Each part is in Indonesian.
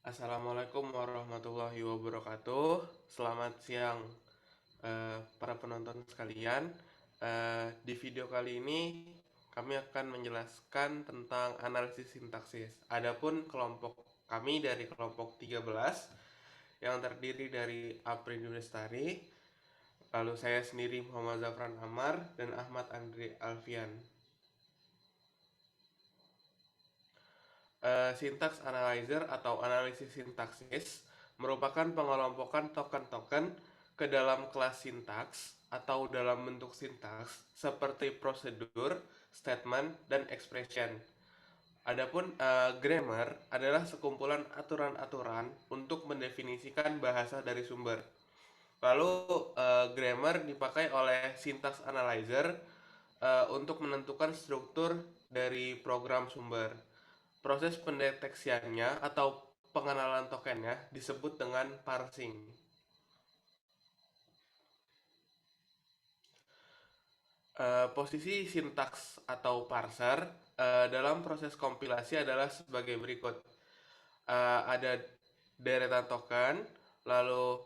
Assalamualaikum warahmatullahi wabarakatuh. Selamat siang para penonton sekalian. Di video kali ini kami akan menjelaskan tentang analisis sintaksis. Adapun kelompok kami dari kelompok 13 yang terdiri dari Aprin Lestari, lalu saya sendiri Muhammad Zafran Amar dan Ahmad Andri Alfian. Syntax analyzer atau analisis sintaksis merupakan pengelompokan token-token ke dalam kelas sintaks atau dalam bentuk sintaks seperti prosedur, statement, dan expression. Adapun grammar adalah sekumpulan aturan-aturan untuk mendefinisikan bahasa dari sumber. Lalu grammar dipakai oleh syntax analyzer untuk menentukan struktur dari program sumber. Proses pendeteksiannya atau pengenalan tokennya disebut dengan parsing. Posisi sintaks atau parser dalam proses kompilasi adalah sebagai berikut. Ada deretan token, lalu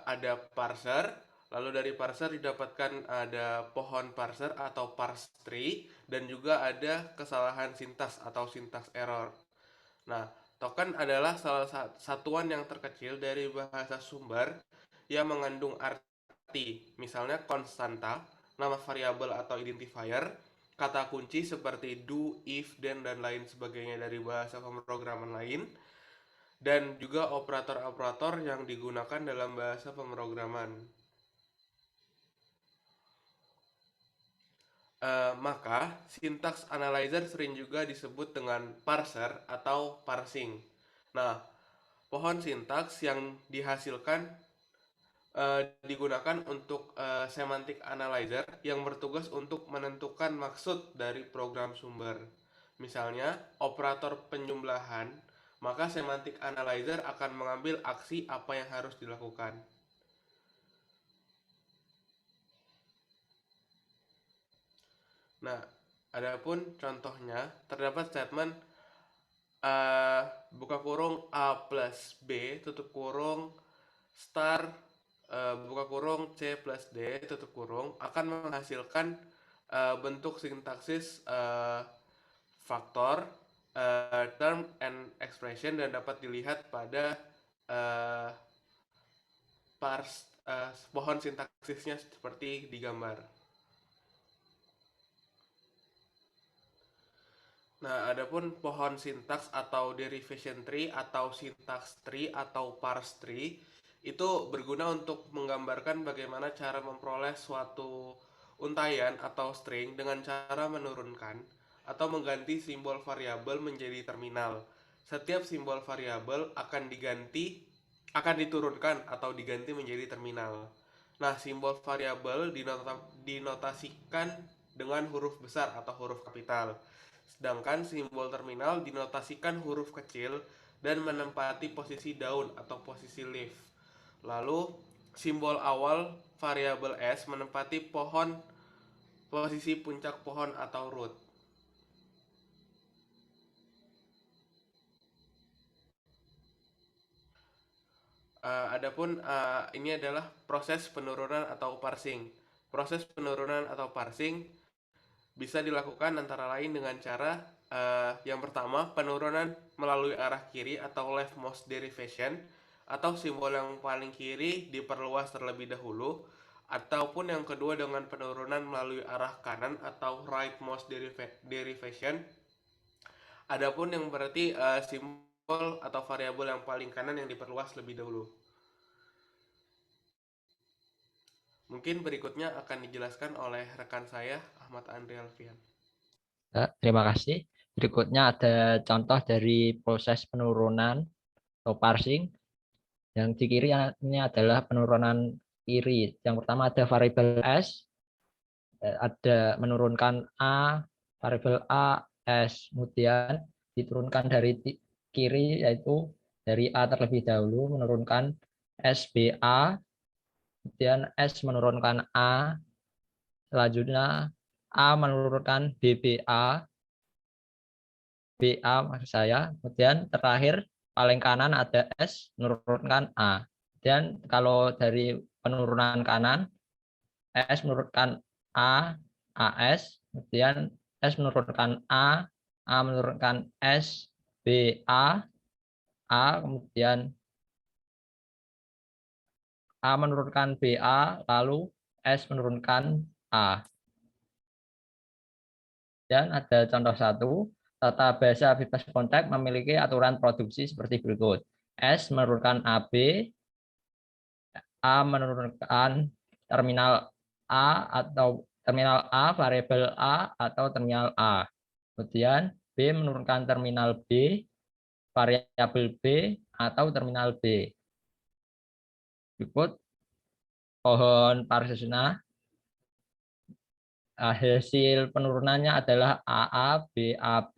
ada parser, lalu dari parser didapatkan ada pohon parser atau parse tree, dan juga ada kesalahan sintaks atau sintaks error. Nah, token adalah salah satuan yang terkecil dari bahasa sumber yang mengandung arti, misalnya konstanta, nama variabel atau identifier, kata kunci seperti do, if, then, dan lain sebagainya dari bahasa pemrograman lain, dan juga operator-operator yang digunakan dalam bahasa pemrograman. Maka, syntax analyzer sering juga disebut dengan parser atau parsing. Nah, pohon sintaks yang dihasilkan digunakan untuk semantic analyzer yang bertugas untuk menentukan maksud dari program sumber. Misalnya, operator penjumlahan, maka semantic analyzer akan mengambil aksi apa yang harus dilakukan. Nah, adapun contohnya, terdapat statement buka kurung A plus B, tutup kurung, star, buka kurung C plus D, tutup kurung, akan menghasilkan bentuk sintaksis faktor, term, and expression, dan dapat dilihat pada pohon sintaksisnya seperti di gambar. Nah, adapun pohon sintaks atau derivation tree atau syntax tree atau parse tree itu berguna untuk menggambarkan bagaimana cara memperoleh suatu untaian atau string dengan cara menurunkan atau mengganti simbol variabel menjadi terminal. Setiap simbol variabel akan diturunkan atau diganti menjadi terminal. Nah, simbol variabel dinotasikan dengan huruf besar atau huruf kapital. Sedangkan simbol terminal dinotasikan huruf kecil dan menempati posisi daun atau posisi leaf. Lalu simbol awal variabel S menempati posisi puncak pohon atau root. Adapun ini adalah proses penurunan atau parsing. Proses penurunan atau parsing bisa dilakukan antara lain dengan cara yang pertama, penurunan melalui arah kiri atau leftmost derivation, atau simbol yang paling kiri diperluas terlebih dahulu, ataupun yang kedua dengan penurunan melalui arah kanan atau rightmost derivation. Adapun yang berarti simbol atau variabel yang paling kanan yang diperluas lebih dahulu. Mungkin berikutnya akan dijelaskan oleh rekan saya, Ahmad Andri Alfian. Terima kasih. Berikutnya ada contoh dari proses penurunan atau parsing. Yang di kiri ini adalah penurunan kiri. Yang pertama ada variabel S, ada menurunkan A, variabel A, S. Kemudian diturunkan dari kiri, yaitu dari A terlebih dahulu, menurunkan SBA, kemudian S menurunkan A, selanjutnya A menurunkan BBA, BA maksud saya, kemudian terakhir paling kanan ada S menurunkan A. Dan kalau dari penurunan kanan, S menurunkan A, AS, kemudian S menurunkan A menurunkan S, B, A, kemudian A menurunkan BA, lalu S menurunkan A. Dan ada contoh satu, tata bahasa bebas kontak memiliki aturan produksi seperti berikut. S menurunkan AB, A menurunkan terminal A atau terminal A, variabel A atau terminal A. Kemudian B menurunkan terminal B, variabel B atau terminal B. Berikut pohon parsisna. Hasil penurunannya adalah AA, BAB.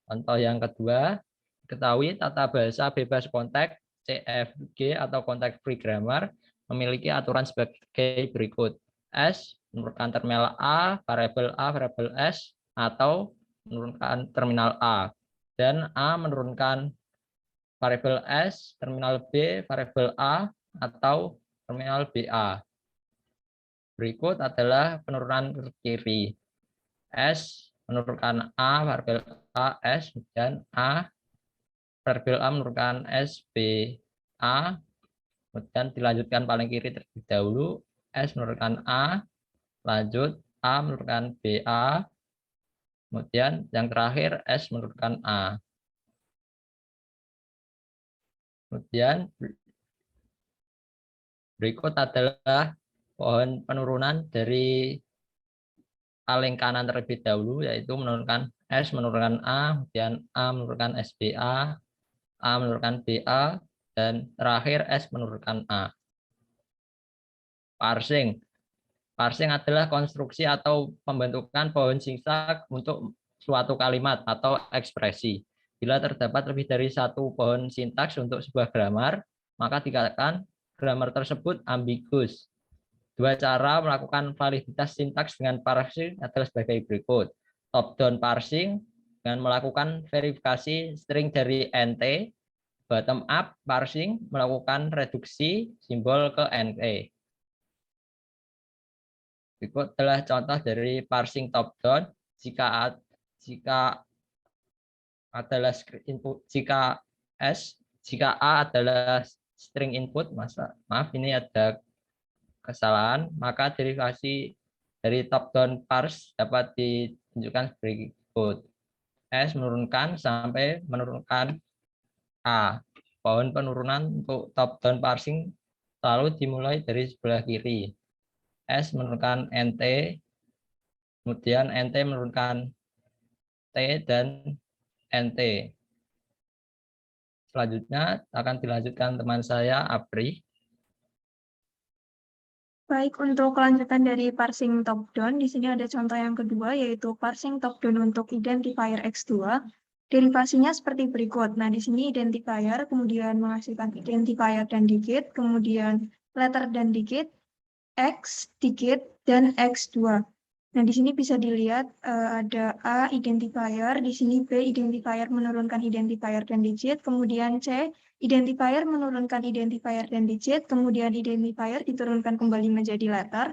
Contoh yang kedua, ketahui tata bahasa bebas konteks CFG atau konteks free grammar memiliki aturan sebagai berikut. S menurunkan terminal A, variabel S, atau menurunkan terminal A. Dan A menurunkan variabel S, terminal B, variabel A, atau terminal BA. Berikut adalah penurunan ke kiri. S menurunkan A, variabel A, S, dan A, variabel A menurunkan S, B, A, kemudian dilanjutkan paling kiri terlebih dahulu, S menurunkan A, lanjut A menurunkan BA, kemudian yang terakhir S menurunkan A. Kemudian berikut adalah pohon penurunan dari paling kanan terlebih dahulu, yaitu menurunkan S menurunkan A, kemudian A menurunkan SBA, A menurunkan BA, dan terakhir S menurunkan A. Parsing. Parsing adalah konstruksi atau pembentukan pohon siksak untuk suatu kalimat atau ekspresi. Bila terdapat lebih dari satu pohon sintaks untuk sebuah grammar, maka dikatakan grammar tersebut ambigus. Dua cara melakukan validitas sintaks dengan parsing adalah sebagai berikut. Top-down parsing dengan melakukan verifikasi string dari NT, bottom-up parsing melakukan reduksi simbol ke NT. Berikut adalah contoh dari parsing top-down. Jika adalah input, jika A adalah string input, maaf ini ada kesalahan, maka derivasi dari top-down parse dapat ditunjukkan berikut. S menurunkan sampai menurunkan A. Pohon penurunan untuk top-down parsing selalu dimulai dari sebelah kiri. S menurunkan NT, kemudian NT menurunkan T dan NT. Selanjutnya akan dilanjutkan teman saya, Apri. Baik, untuk kelanjutan dari parsing top-down, di sini ada contoh yang kedua, yaitu parsing top-down untuk identifier X2. Derivasinya seperti berikut. Nah, di sini identifier, kemudian menghasilkan identifier dan digit, kemudian letter dan digit, X, digit, dan X2. Nah, di sini bisa dilihat ada A identifier, di sini B identifier menurunkan identifier dan digit, kemudian C identifier menurunkan identifier dan digit, kemudian identifier diturunkan kembali menjadi letter,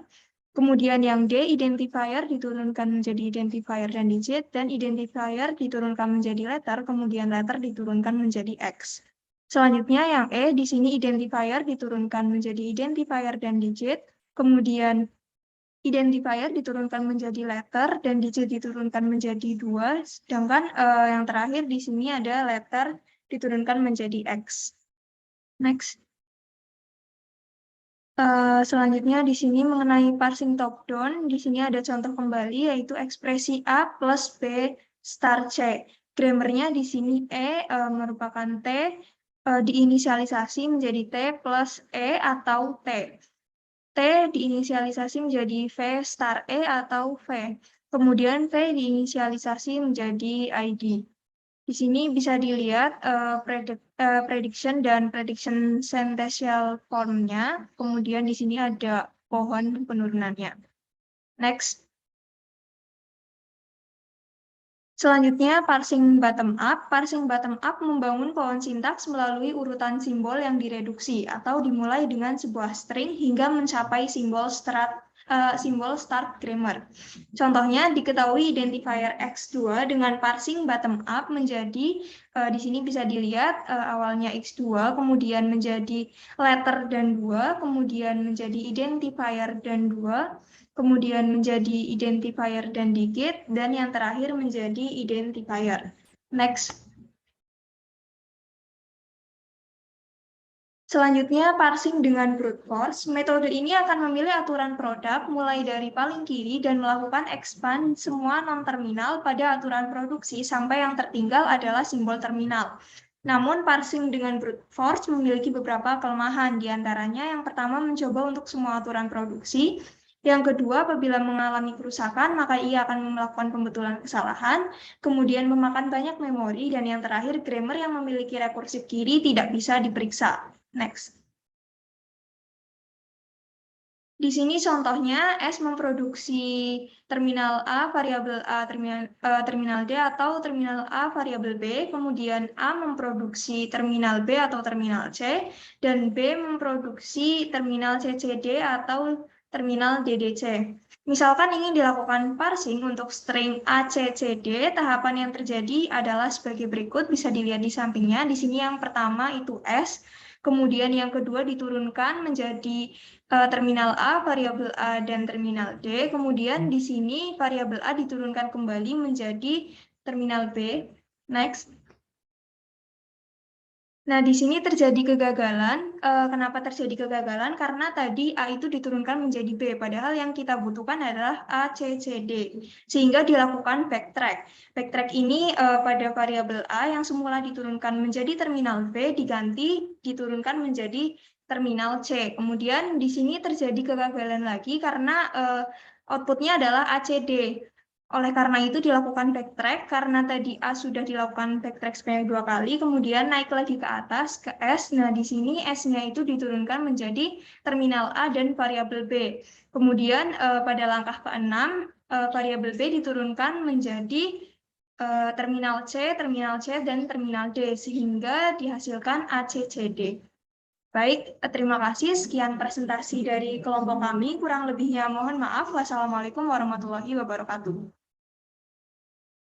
kemudian yang D identifier diturunkan menjadi identifier dan digit, dan identifier diturunkan menjadi letter, kemudian letter diturunkan menjadi X. Selanjutnya yang E, di sini identifier diturunkan menjadi identifier dan digit, kemudian identifier diturunkan menjadi letter dan digit diturunkan menjadi 2, sedangkan yang terakhir di sini ada letter diturunkan menjadi X. Next. Selanjutnya di sini mengenai parsing top-down, di sini ada contoh kembali yaitu ekspresi A plus B star C. Grammarnya di sini E merupakan T, diinisialisasi menjadi T plus E atau T. T diinisialisasi menjadi V star E atau V. Kemudian V diinisialisasi menjadi ID. Di sini bisa dilihat prediction dan prediction synthesial formnya. Kemudian di sini ada pohon penurunannya. Next. Selanjutnya, parsing bottom up. Parsing bottom up membangun pohon sintaks melalui urutan simbol yang direduksi atau dimulai dengan sebuah string hingga mencapai simbol start grammar. Contohnya, diketahui identifier X2 dengan parsing bottom up menjadi, di sini bisa dilihat awalnya X2, kemudian menjadi letter dan 2, kemudian menjadi identifier dan 2, kemudian menjadi identifier dan digit, dan yang terakhir menjadi identifier. Next. Selanjutnya, parsing dengan brute force. Metode ini akan memilih aturan produk mulai dari paling kiri dan melakukan expand semua non-terminal pada aturan produksi sampai yang tertinggal adalah simbol terminal. Namun, parsing dengan brute force memiliki beberapa kelemahan. Di antaranya, yang pertama mencoba untuk semua aturan produksi. Yang kedua, apabila mengalami kerusakan, maka ia akan melakukan pembetulan kesalahan, kemudian memakan banyak memori, dan yang terakhir, grammar yang memiliki rekursif kiri tidak bisa diperiksa. Next. Di sini contohnya S memproduksi terminal A, variabel A, terminal D, atau terminal A, variabel B, kemudian A memproduksi terminal B atau terminal C, dan B memproduksi terminal CCD atau terminal DDC. Misalkan ingin dilakukan parsing untuk string ACCD, tahapan yang terjadi adalah sebagai berikut, bisa dilihat di sampingnya. Di sini yang pertama itu S, kemudian yang kedua diturunkan menjadi terminal A, variabel A, dan terminal D. Kemudian di sini variabel A diturunkan kembali menjadi terminal B. Next. Nah, di sini terjadi kegagalan. Kenapa terjadi kegagalan? Karena tadi A itu diturunkan menjadi B, padahal yang kita butuhkan adalah A, C, C, D. Sehingga dilakukan backtrack. Backtrack ini pada variabel A yang semula diturunkan menjadi terminal B, diganti diturunkan menjadi terminal C. Kemudian di sini terjadi kegagalan lagi karena outputnya adalah ACD. Oleh karena itu dilakukan backtrack, karena tadi A sudah dilakukan backtrack sebanyak 2 kali, kemudian naik lagi ke atas, ke S. Nah, di sini S-nya itu diturunkan menjadi terminal A dan variabel B. Kemudian pada langkah ke-6, variabel B diturunkan menjadi terminal C, dan terminal D, sehingga dihasilkan ACCD. Baik, terima kasih. Sekian presentasi dari kelompok kami. Kurang lebihnya mohon maaf. Wassalamualaikum warahmatullahi wabarakatuh.